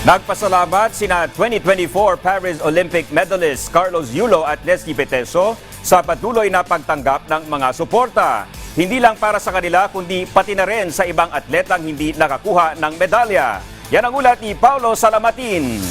Nagpasalamat sina 2024 Paris Olympic medalist Carlos Yulo at Nesty Peteso sa patuloy na pagtanggap ng mga suporta. Hindi lang para sa kanila kundi pati na rin sa ibang atletang hindi nakakuha ng medalya. Yan ang ulat ni Paulo Salamatin.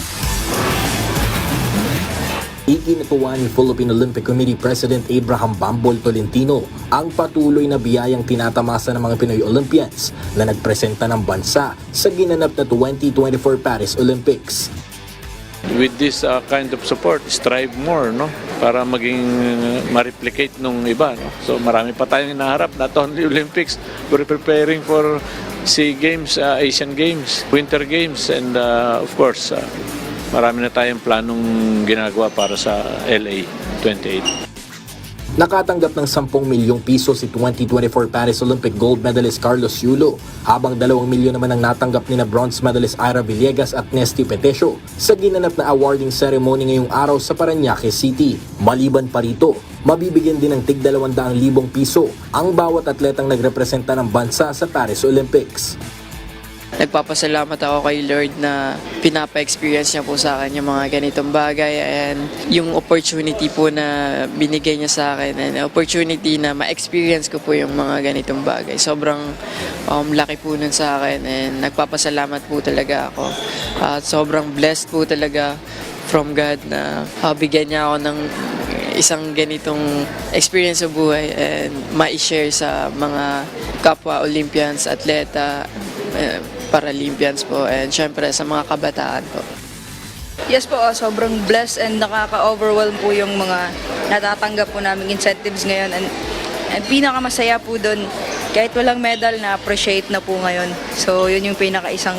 Ikinatuwa ni Philippine Olympic Committee President Abraham Bambol Tolentino ang patuloy na biyayang tinatamasa ng mga Pinoy Olympians na nagpresenta ng bansa sa ginanap na 2024 Paris Olympics. With this kind of support, strive more, no? Para maging ma-replicate nung iba, no? So marami pa tayong hinaharap, not only Olympics, we're preparing for SEA Games, Asian Games, Winter Games, and of course, marami na tayong planong ginagawa para sa LA 28. Nakatanggap ng 10 milyong piso si 2024 Paris Olympic gold medalist Carlos Yulo, habang 2 milyon naman ang natanggap ni na bronze medalist Ira Villegas at Nesty Peteso sa ginanap na awarding ceremony ngayong araw sa Parañaque City. Maliban pa rito, mabibigyan din ng tig 200,000 piso ang bawat atletang nagrepresenta ng bansa sa Paris Olympics. Nagpapasalamat ako kay Lord na pinapa-experience niya po sa akin yung mga ganitong bagay and yung opportunity po na binigay niya sa akin and opportunity na ma-experience ko po yung mga ganitong bagay. Sobrang laki po nun sa akin and nagpapasalamat po talaga ako. At sobrang blessed po talaga from God na bigyan niya ako ng isang ganitong experience sa buhay and ma-share sa mga kapwa Olympians, atleta, Paralympians po, and syempre sa mga kabataan po. Yes po, sobrang blessed and nakaka-overwhelm po yung mga natatanggap po naming incentives ngayon. And pinakamasaya po doon, kahit walang medal, na-appreciate na po ngayon. So yun yung pinaka-isang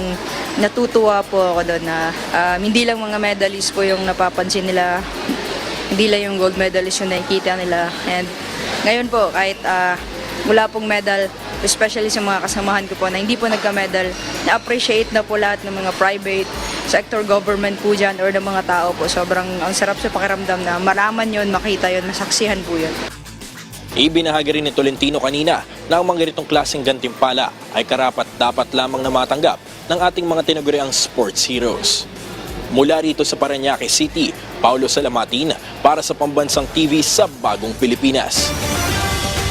natutuwa po ako doon na hindi lang mga medalist po yung napapansin nila, hindi lang yung gold medalist yung nakikita nila. And ngayon po, kahit wala pong medal, especially sa mga kasamahan ko po na hindi po nagka-medal, na-appreciate na po lahat ng mga private sector government po dyan or ng mga tao po. Sobrang ang sarap sa pakiramdam na malaman yun, makita yun, masaksihan po yun. Ibinahagi rin ni Tolentino kanina na ang mga ganitong klaseng gantimpala ay karapat dapat lamang na matanggap ng ating mga tinaguriang sports heroes. Mula rito sa Parañaque City, Paulo Salamatin para sa Pambansang TV sa Bagong Pilipinas.